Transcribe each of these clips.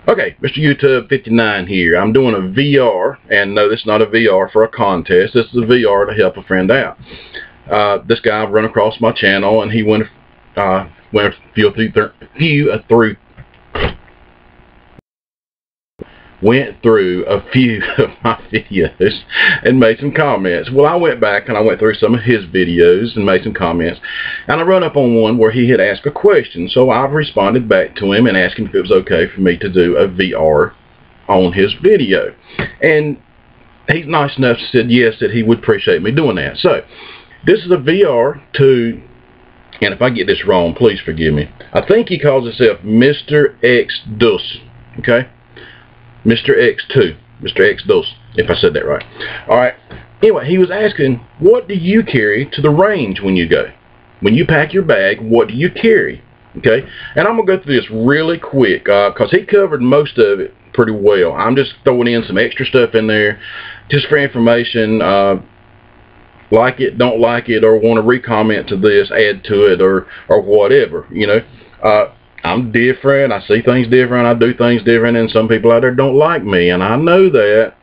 Okay, Mr. YouTube 59 here. I'm doing a VR, and no, this is not a VR for a contest. This is a VR to help a friend out. This guy I've run across my channel, and he went through a few of my videos and made some comments. Well, I went back and I went through some of his videos and made some comments, and I run up on one where he had asked a question, so I've responded back to him and asked him if it was okay for me to do a VR on his video, and he's nice enough to say yes, that he would appreciate me doing that. So this is a VR to, and if I get this wrong, please forgive me, I think he calls himself Mr. X Dus, okay? Mr. X2, Mr. X Dos, if I said that right. Alright, anyway, he was asking, what do you carry to the range when you go? When you pack your bag, what do you carry? Okay, and I'm going to go through this really quick, because he covered most of it pretty well. I'm just throwing in some extra stuff in there, just for information. Like it, don't like it, or want to re-comment to this, add to it, or whatever, you know. I'm different, I see things different, I do things different, and some people out there don't like me, and I know that.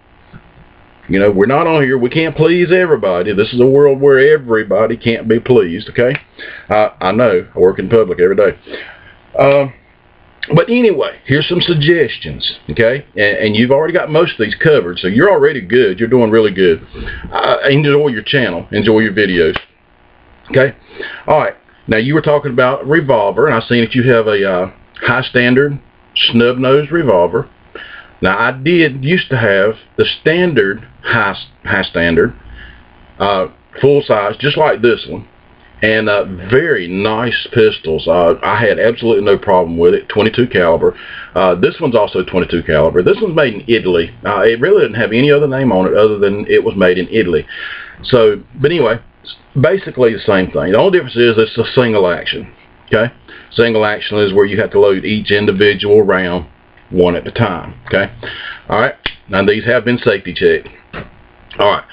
You know, we're not on here, we can't please everybody. This is a world where everybody can't be pleased, okay? I know, I work in public every day. But anyway, here's some suggestions, okay? And you've already got most of these covered, so you're already good, you're doing really good. Enjoy your channel, enjoy your videos, okay? Alright. Now, you were talking about revolver, and I seen that you have a high standard snub-nosed revolver. Now, I did used to have the standard high standard full size, just like this one, and very nice pistols. I had absolutely no problem with it. 22 caliber. This one's also 22 caliber. This one's made in Italy. It really didn't have any other name on it other than it was made in Italy. So, but anyway, basically the same thing. The only difference is it's a single action. Okay, single action is where you have to load each individual round one at a time. Okay, all right. Now these have been safety checked. All right.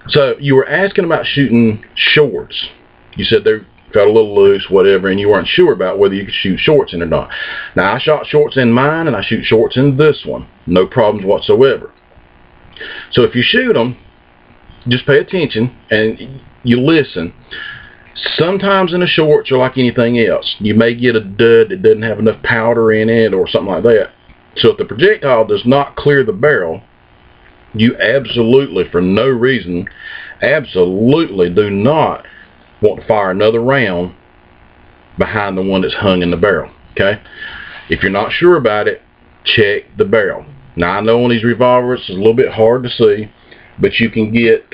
So you were asking about shooting shorts. You said they felt a little loose, whatever, and you weren't sure about whether you could shoot shorts in or not. Now I shot shorts in mine, and I shoot shorts in this one. No problems whatsoever. So if you shoot them, just pay attention and you listen. Sometimes in the shorts, are like anything else, you may get a dud that doesn't have enough powder in it or something like that. So if the projectile does not clear the barrel, you absolutely, for no reason, absolutely do not want to fire another round behind the one that's hung in the barrel. Okay, if you're not sure about it, check the barrel. Now I know on these revolvers it's a little bit hard to see, but you can get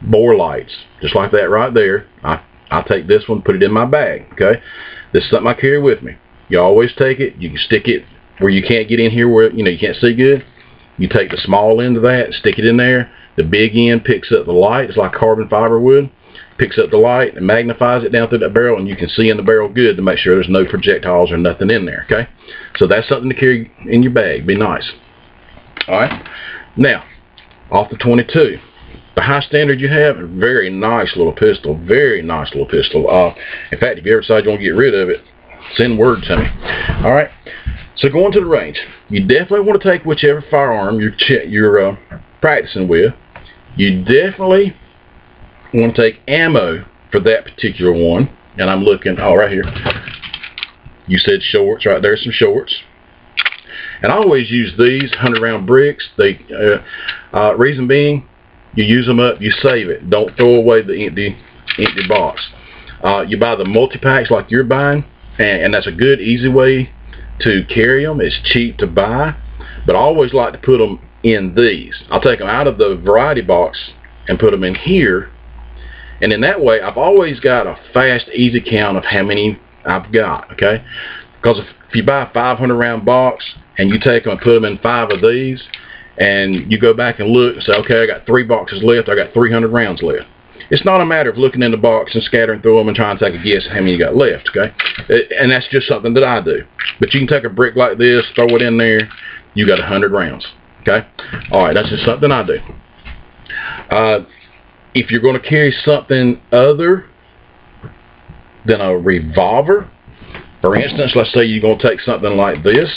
bore lights, just like that right there. I take this one, put it in my bag, okay? This is something I carry with me. You always take it, you can stick it where you can't get in here where, you know, you can't see good. You take the small end of that, stick it in there. The big end picks up the light. It's like carbon fiber wood. Picks up the light and magnifies it down through that barrel, and you can see in the barrel good to make sure there's no projectiles or nothing in there, okay? So that's something to carry in your bag. Be nice. Alright? Now, off the 22. The high standard you have, a very nice little pistol. Very nice little pistol. In fact, if you ever decide you want to get rid of it, send word to me. Alright? So going to the range, you definitely want to take whichever firearm you're practicing with. You definitely want to take ammo for that particular one. And I'm looking, oh, right here. You said shorts, right there's some shorts. And I always use these 100-round bricks. They, reason being, you use them up, you save it. Don't throw away the empty box. You buy the multi-packs like you're buying, and that's a good, easy way to carry them. It's cheap to buy, but I always like to put them in these. I'll take them out of the variety box and put them in here, and in that way, I've always got a fast, easy count of how many I've got, okay? Because if you buy a 500-round box, and you take them and put them in 5 of these, and you go back and look and say, okay, I got 3 boxes left, I got 300 rounds left. It's not a matter of looking in the box and scattering through them and trying to take a guess how many you got left, okay? And that's just something that I do. But you can take a brick like this, throw it in there, you got 100 rounds, okay? Alright, that's just something I do. If you're going to carry something other than a revolver, for instance, let's say you're going to take something like this,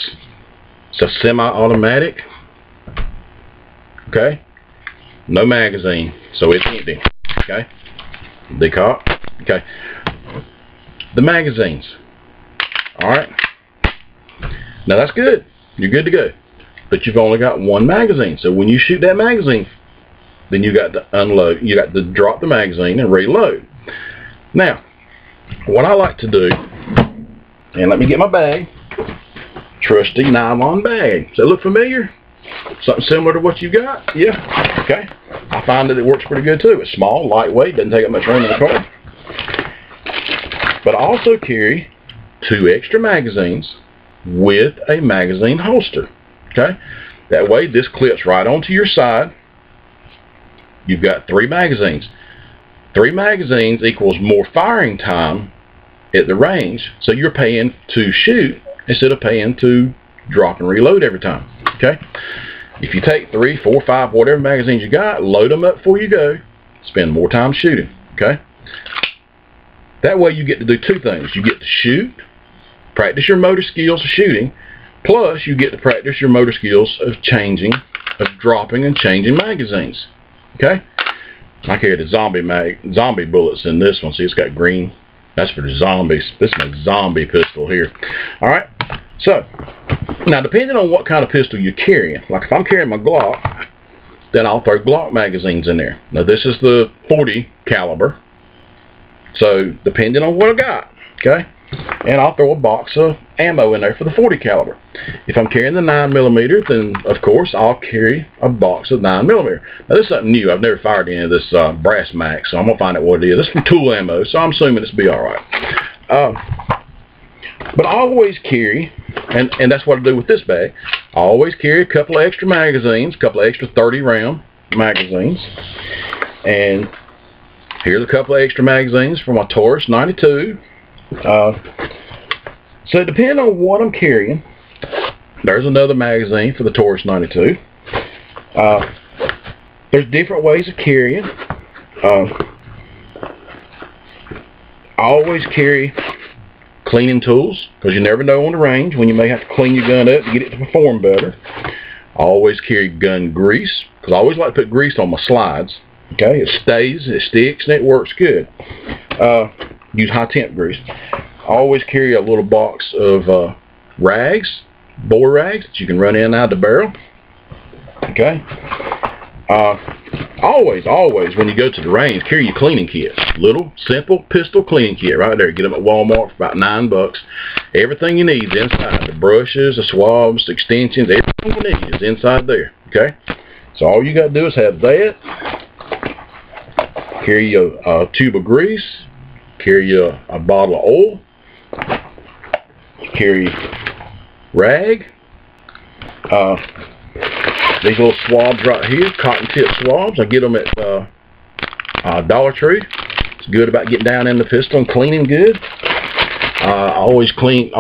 It's a semi-automatic. Okay. No magazine, so it's empty. Okay. Decock. Okay. The magazines. All right. Now that's good. You're good to go. But you've only got one magazine. So when you shoot that magazine, then you got to unload. You got to drop the magazine and reload. Now, what I like to do, and let me get my bag. Trusty nylon bag. Does that look familiar? Something similar to what you got? Yeah. Okay. I find that it works pretty good too. It's small, lightweight, doesn't take up much room in the car. But I also carry 2 extra magazines with a magazine holster. Okay. That way this clips right onto your side. You've got 3 magazines. 3 magazines equals more firing time at the range. So you're paying to shoot instead of paying to drop and reload every time. Okay. If you take 3, 4, 5, whatever magazines you got, load them up before you go, spend more time shooting. Okay. That way you get to do 2 things. You get to shoot, practice your motor skills of shooting, plus you get to practice your motor skills of changing, of dropping and changing magazines. Okay. I carry the zombie bullets in this one. See, it's got green. That's for the zombies. This is a zombie pistol here. All right. So, now depending on what kind of pistol you're carrying, like if I'm carrying my Glock, then I'll throw Glock magazines in there. Now this is the 40 caliber. So, depending on what I got, okay, and I'll throw a box of ammo in there for the 40 caliber. If I'm carrying the 9mm, then of course I'll carry a box of 9mm. Now this is something new. I've never fired any of this Brass Max, so I'm gonna find out what it is. This is from Tool Ammo, so I'm assuming it's be all right. But I always carry, and that's what I do with this bag. I always carry a couple of extra magazines, a couple of extra 30-round magazines, and here's a couple of extra magazines for my Taurus 92. So depending on what I'm carrying, there's another magazine for the Taurus 92. There's different ways of carrying. I always carry cleaning tools, because you never know on the range when you may have to clean your gun up to get it to perform better. I always carry gun grease, because I always like to put grease on my slides. Okay, it stays, it sticks, and it works good. Use high temp grease. I always carry a little box of rags, bore rags that you can run in and out of the barrel. Okay. Always, when you go to the range, carry your cleaning kit. Little, simple pistol cleaning kit right there. Get them at Walmart for about $9. Everything you need is inside. The brushes, the swabs, the extensions, everything you need is inside there. Okay. So all you got to do is have that. Carry your tube of grease. Carry a bottle of oil. Carry rag. These little swabs right here, cotton tip swabs. I get them at Dollar Tree. It's good about getting down in the pistol and cleaning good. I always carry,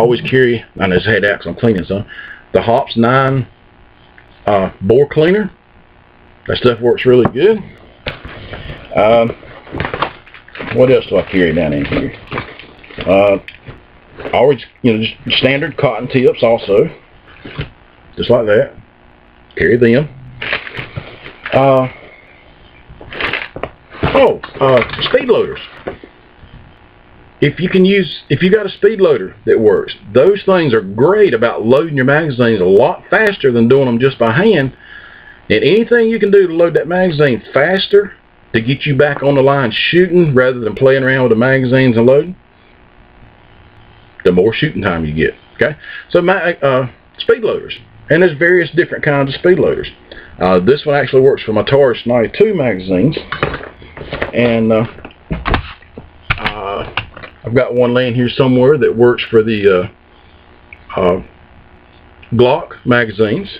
I know it's head out because I'm cleaning some, the Hops 9 bore cleaner. That stuff works really good. What else do I carry down in here? Always, just standard cotton tips also. Just like that. Carry them. Speed loaders. If you got a speed loader that works, those things are great about loading your magazines a lot faster than doing them just by hand. And anything you can do to load that magazine faster to get you back on the line shooting rather than playing around with the magazines and loading, the more shooting time you get. Okay, so speed loaders. And there's various different kinds of speed loaders. This one actually works for my Taurus 92 magazines. And I've got one laying here somewhere that works for the Glock magazines.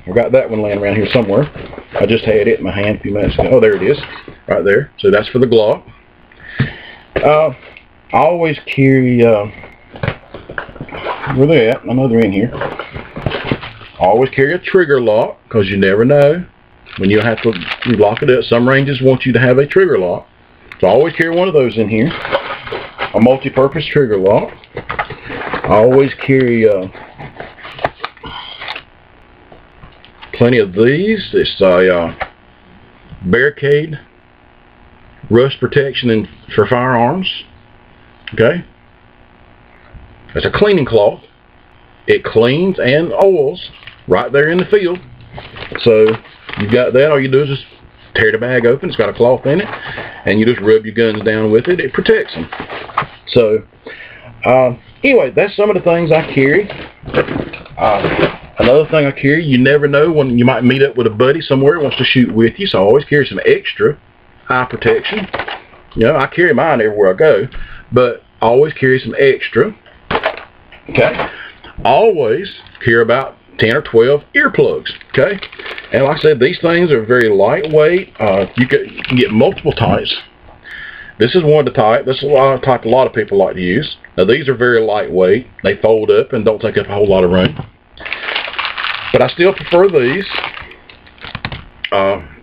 I've got that one laying around here somewhere. I just had it in my hand a few minutes ago. Oh, there it is. Right there. So that's for the Glock. I always carry... where they at? I know they're in here. Always carry a trigger lock, because you never know when you have to lock it up. Some ranges want you to have a trigger lock, so I always carry one of those in here, a multi-purpose trigger lock. I always carry plenty of these. It's a Barricade rust protection for firearms. Okay. It's a cleaning cloth. It cleans and oils right there in the field. So you've got that. All you do is just tear the bag open. It's got a cloth in it, and you just rub your guns down with it. It protects them. So anyway, that's some of the things I carry. Another thing I carry, you never know when you might meet up with a buddy somewhere who wants to shoot with you, so I always carry some extra eye protection. You know, I carry mine everywhere I go, but I always carry some extra. Okay? Always carry about 10 or 12 earplugs. Okay? And like I said, these things are very lightweight. You can get multiple types. This is one of the type. This is a type a lot of people like to use. Now these are very lightweight. They fold up and don't take up a whole lot of room. But I still prefer these.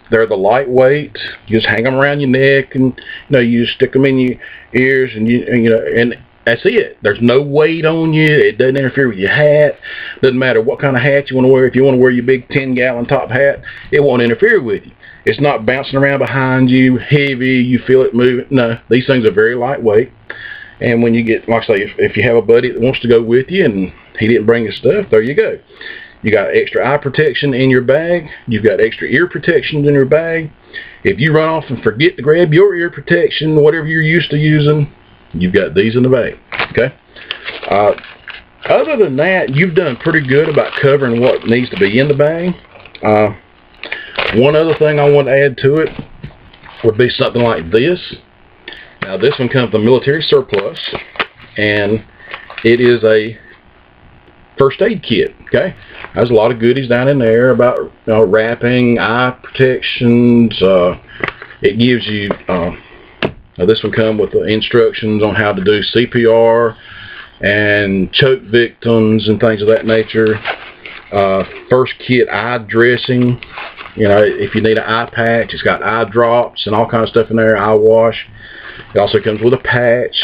They're the lightweight. You just hang them around your neck, and you stick them in your ears, and and that's it. There's no weight on you. It doesn't interfere with your hat. Doesn't matter what kind of hat you want to wear. If you want to wear your big 10-gallon top hat, it won't interfere with you. It's not bouncing around behind you, heavy. You feel it moving. No, these things are very lightweight. And when you get, like I say, if you have a buddy that wants to go with you and he didn't bring his stuff, there you go. You got extra eye protection in your bag. You've got extra ear protections in your bag. If you run off and forget to grab your ear protection, whatever you're used to using, you've got these in the bag. Okay. Other than that, you've done pretty good about covering what needs to be in the bag. One other thing I want to add to it would be something like this. Now this one comes from military surplus, and it is a first aid kit. Okay, there's a lot of goodies down in there about wrapping, eye protections. It gives you this one comes with the instructions on how to do CPR and choke victims and things of that nature. First kit eye dressing. If you need an eye patch, it's got eye drops and all kinds of stuff in there. Eye wash. It also comes with a patch.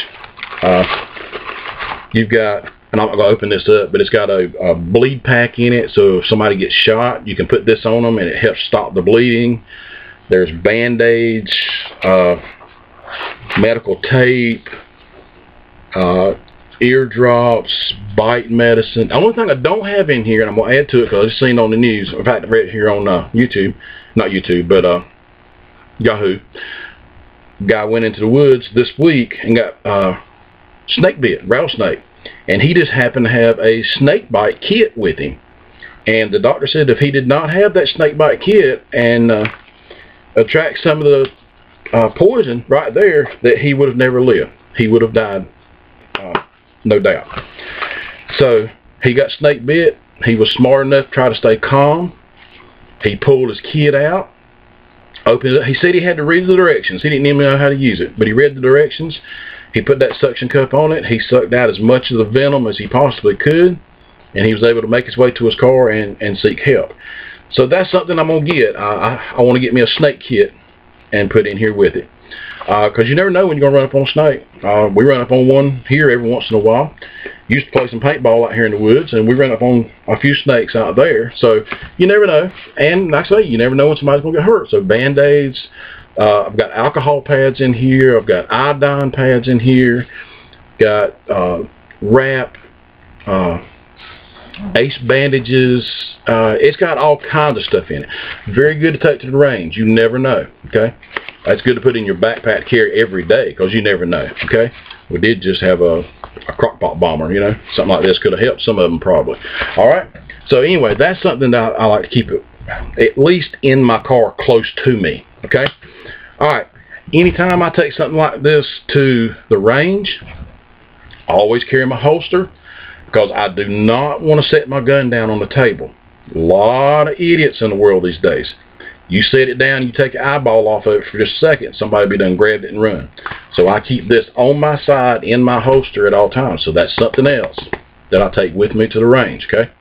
You've got, and I'm not going to open this up, but it's got a bleed pack in it, so if somebody gets shot, you can put this on them and it helps stop the bleeding. There's band-aids, medical tape, eardrops, bite medicine. The only thing I don't have in here, and I'm going to add to it because I've seen on the news, in fact I read it here on YouTube, not YouTube, but Yahoo. Guy went into the woods this week and got snake bit, rattlesnake, and he just happened to have a snake bite kit with him, and the doctor said if he did not have that snake bite kit and attract some of the poison right there, that he would have never lived. He would have died, no doubt. So he got snake bit. He was smart enough to try to stay calm. He pulled his kit out, opened it. He said he had to read the directions. He didn't even know how to use it, but he read the directions. He put that suction cup on it. He sucked out as much of the venom as he possibly could, and he was able to make his way to his car and seek help. So that's something I'm going to get. I want to get me a snake kit and put in here with it. Because you never know when you're going to run up on a snake. We run up on one here every once in a while. Used to play some paintball out here in the woods, and we run up on a few snakes out there. So you never know. And like I say, you never know when somebody's going to get hurt. So Band-Aids. I've got alcohol pads in here. I've got iodine pads in here. Got wrap, ace bandages. It's got all kinds of stuff in it. Very good to take to the range. You never know. Okay, that's good to put in your backpack to carry every day because you never know. Okay, we did just have a crockpot bomber. Something like this could have helped some of them probably. All right. So anyway, that's something that I like to keep it at least in my car close to me. Okay. All right. Anytime I take something like this to the range, I always carry my holster because I do not want to set my gun down on the table. A lot of idiots in the world these days. You set it down, you take an eyeball off of it for just a second, somebody will be done grabbed it and run. So I keep this on my side in my holster at all times. So that's something else that I take with me to the range. Okay.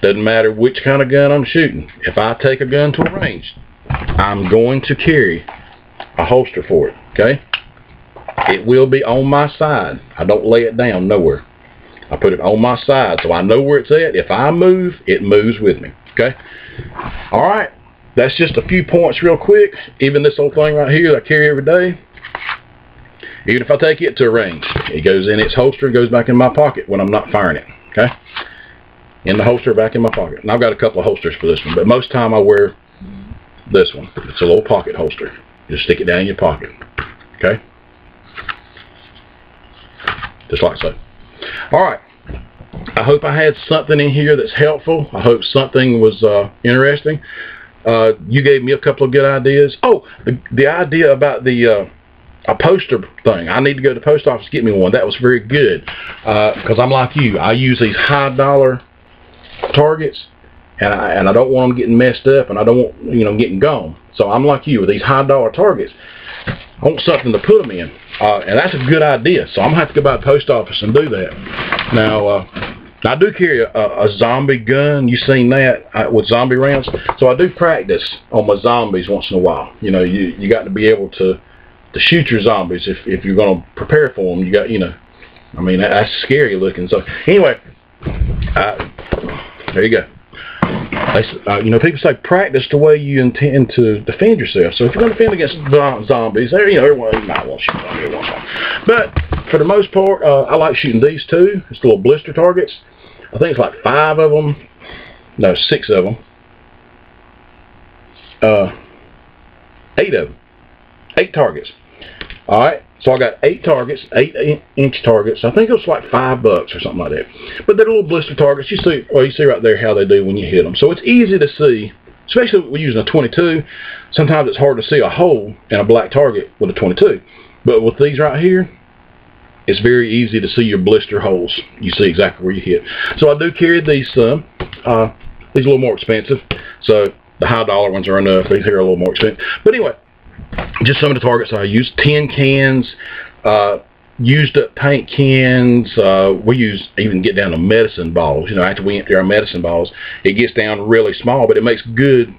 Doesn't matter which kind of gun I'm shooting. If I take a gun to a range, I'm going to carry a holster for it. Okay. It will be on my side. I don't lay it down nowhere. I put it on my side so I know where it's at. If I move, it moves with me. Okay? Alright, that's just a few points real quick. Even this old thing right here that I carry every day, even if I take it to a range, it goes in its holster and goes back in my pocket when I'm not firing it. Okay? In the holster, back in my pocket. And I've got a couple of holsters for this one, but most time I wear this one. It's a little pocket holster. Just stick it down in your pocket. Okay? Just like so. Alright. I hope I had something in here that's helpful. I hope something was interesting. You gave me a couple of good ideas. Oh, the idea about the a poster thing. I need to go to the post office to get me one. That was very good. Because I'm like you. I use these high dollar targets, and I don't want them getting messed up, and I don't want, you know, getting gone. So I'm like you with these high dollar targets. I want something to put them in, and that's a good idea. So I'm gonna have to go by the post office and do that. Now I do carry a zombie gun. You seen that with zombie rounds? So I do practice on my zombies once in a while. You know, you got to be able to shoot your zombies if you're gonna prepare for them. You got, you know, I mean, that's scary looking. So anyway, there you go. You know, people say practice the way you intend to defend yourself. So if you're going to defend against zombies, there, you know, everyone, you might want to shoot them every once in a while. But for the most part, I like shooting these two. It's little blister targets. I think it's like 5 of them. No, 6 of them. 8 of them. 8 targets. All right. So I got 8 targets, 8-inch targets. I think it was like $5 or something like that. But they're little blister targets. You see, well, you see right there how they do when you hit them. So it's easy to see, especially when we're using a 22. Sometimes it's hard to see a hole in a black target with a 22. But with these right here, it's very easy to see your blister holes. You see exactly where you hit. So I do carry these some. These are a little more expensive. So the high dollar ones are enough. These here are a little more expensive. But anyway, just some of the targets I use. Tin cans, used up paint cans. We even get down to medicine balls. You know, after we empty our medicine balls, it gets down really small, but it makes good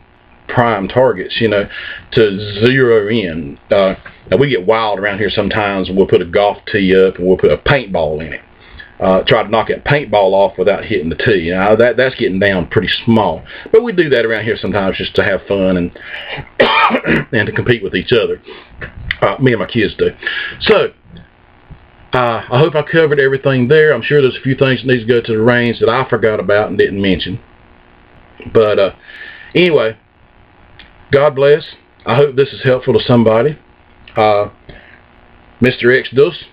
prime targets, you know, to zero in. Now we get wild around here sometimes. We'll put a golf tee up and we'll put a paintball in it. Try to knock that paintball off without hitting the tee. You know, that's getting down pretty small. But we do that around here sometimes just to have fun and and to compete with each other. Me and my kids do. So I hope I covered everything there. I'm sure there's a few things that need to go to the range that I forgot about and didn't mention. But anyway, God bless. I hope this is helpful to somebody. Mr. Exodus,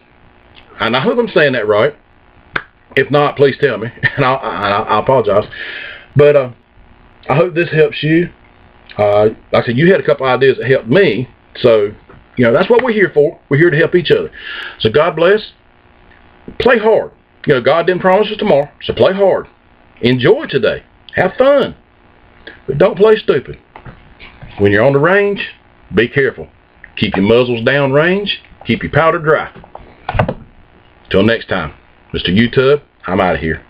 and I hope I'm saying that right. If not, please tell me, and I apologize. But I hope this helps you. Like I said, you had a couple ideas that helped me, so you know that's what we're here for. We're here to help each other. So God bless. Play hard. You know, God didn't promise us tomorrow, so play hard. Enjoy today. Have fun, but don't play stupid. When you're on the range, be careful. Keep your muzzles down range. Keep your powder dry. Till next time. Mr. YouTube, I'm out of here.